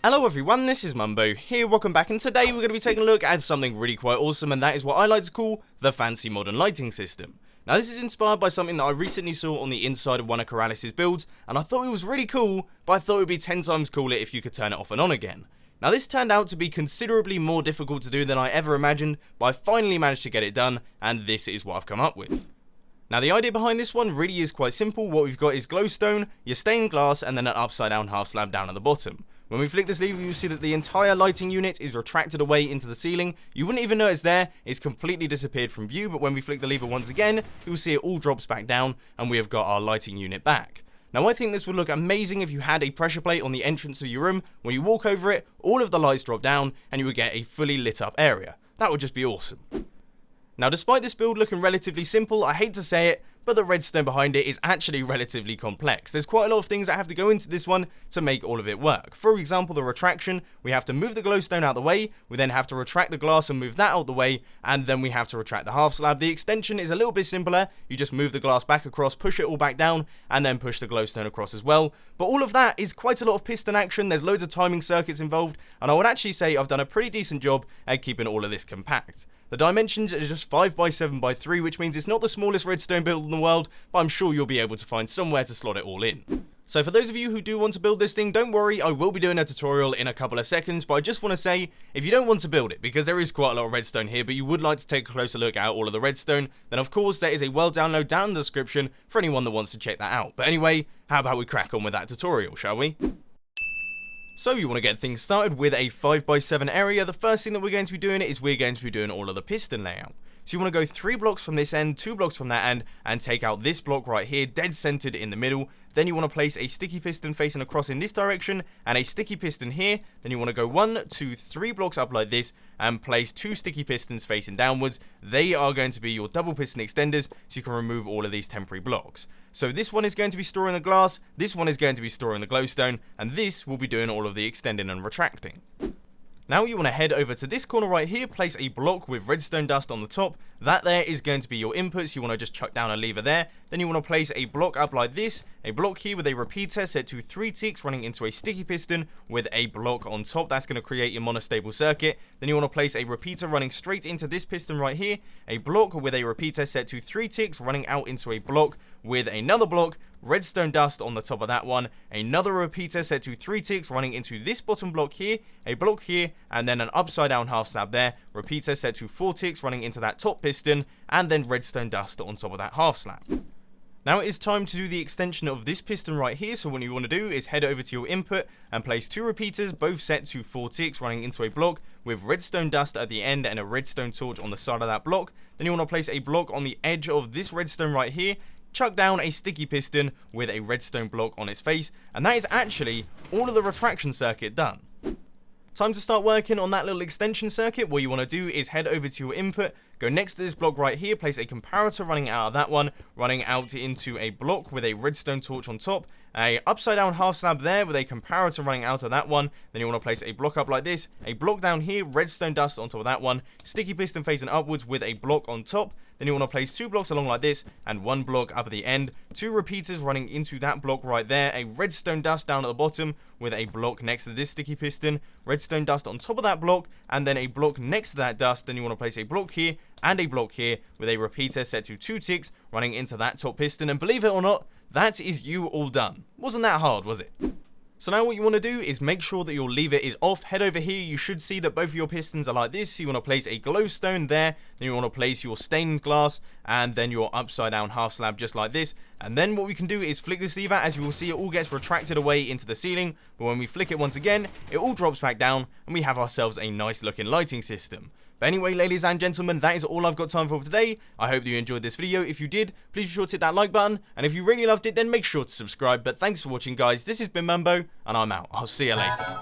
Hello everyone, this is Mumbo here, welcome back, and today we're going to be taking a look at something really quite awesome, and that is what I like to call the fancy modern lighting system. Now this is inspired by something that I recently saw on the inside of one of Corrales' builds, and I thought it was really cool, but I thought it would be 10 times cooler if you could turn it off and on again. Now this turned out to be considerably more difficult to do than I ever imagined, but I finally managed to get it done, and this is what I've come up with. Now the idea behind this one really is quite simple. What we've got is glowstone, your stained glass, and then an upside down half slab down at the bottom. When we flick this lever, you'll see that the entire lighting unit is retracted away into the ceiling. You wouldn't even know it's there, it's completely disappeared from view, but when we flick the lever once again, you'll see it all drops back down, and we have got our lighting unit back. Now I think this would look amazing if you had a pressure plate on the entrance of your room. When you walk over it, all of the lights drop down, and you would get a fully lit up area. That would just be awesome. Now despite this build looking relatively simple, I hate to say it, but the redstone behind it is actually relatively complex. There's quite a lot of things that have to go into this one to make all of it work. For example, the retraction, we have to move the glowstone out of the way, we then have to retract the glass and move that out of the way, and then we have to retract the half slab. The extension is a little bit simpler. You just move the glass back across, push it all back down, and then push the glowstone across as well. But all of that is quite a lot of piston action. There's loads of timing circuits involved, and I would actually say I've done a pretty decent job at keeping all of this compact. The dimensions are just 5x7x3, which means it's not the smallest redstone build in the world, but I'm sure you'll be able to find somewhere to slot it all in. So for those of you who do want to build this thing, don't worry, I will be doing a tutorial in a couple of seconds, but I just want to say, if you don't want to build it, because there is quite a lot of redstone here, but you would like to take a closer look at all of the redstone, then of course there is a world download down in the description for anyone that wants to check that out. But anyway, how about we crack on with that tutorial, shall we? So you want to get things started with a 5x7 area. The first thing that we're going to be doing is we're going to be doing all of the piston layout. So you want to go 3 blocks from this end, 2 blocks from that end, and take out this block right here, dead centered in the middle. Then you want to place a sticky piston facing across in this direction, and a sticky piston here. Then you want to go 1, 2, 3 blocks up like this, and place 2 sticky pistons facing downwards. They are going to be your double piston extenders, so you can remove all of these temporary blocks. So this one is going to be storing the glass, this one is going to be storing the glowstone, and this will be doing all of the extending and retracting. Now you want to head over to this corner right here, place a block with redstone dust on the top. That there is going to be your inputs. You want to just chuck down a lever there. Then you want to place a block up like this, a block here with a repeater set to 3 ticks running into a sticky piston with a block on top. That's going to create your monostable circuit. Then you want to place a repeater running straight into this piston right here, a block with a repeater set to 3 ticks running out into a block with another block, redstone dust on the top of that one, another repeater set to 3 ticks running into this bottom block here, a block here, and then an upside down half slab there, repeater set to 4 ticks running into that top piston, and then redstone dust on top of that half slab. Now it is time to do the extension of this piston right here. So what you want to do is head over to your input and place 2 repeaters, both set to 4 ticks running into a block with redstone dust at the end and a redstone torch on the side of that block. Then you want to place a block on the edge of this redstone right here, chuck down a sticky piston with a redstone block on its face, and that is actually all of the retraction circuit done. Time to start working on that little extension circuit. What you want to do is head over to your input, go next to this block right here, place a comparator running out of that one, running out into a block with a redstone torch on top, a upside down half slab there with a comparator running out of that one. Then you want to place a block up like this, a block down here, redstone dust on top of that one, sticky piston facing upwards with a block on top. Then you want to place 2 blocks along like this and 1 block up at the end, 2 repeaters running into that block right there, a redstone dust down at the bottom with a block next to this sticky piston, redstone dust on top of that block, and then a block next to that dust. Then you want to place a block here and a block here with a repeater set to 2 ticks running into that top piston, and believe it or not, that is you all done. Wasn't that hard, was it? So now what you want to do is make sure that your lever is off. Head over here, you should see that both of your pistons are like this. You want to place a glowstone there, then you want to place your stained glass, and then your upside down half slab just like this. And then what we can do is flick this lever. As you will see, it all gets retracted away into the ceiling, but when we flick it once again, it all drops back down, and we have ourselves a nice looking lighting system. But anyway, ladies and gentlemen, that is all I've got time for today. I hope that you enjoyed this video. If you did, please be sure to hit that like button. And if you really loved it, then make sure to subscribe. But thanks for watching, guys. This has been Mumbo, and I'm out. I'll see you later.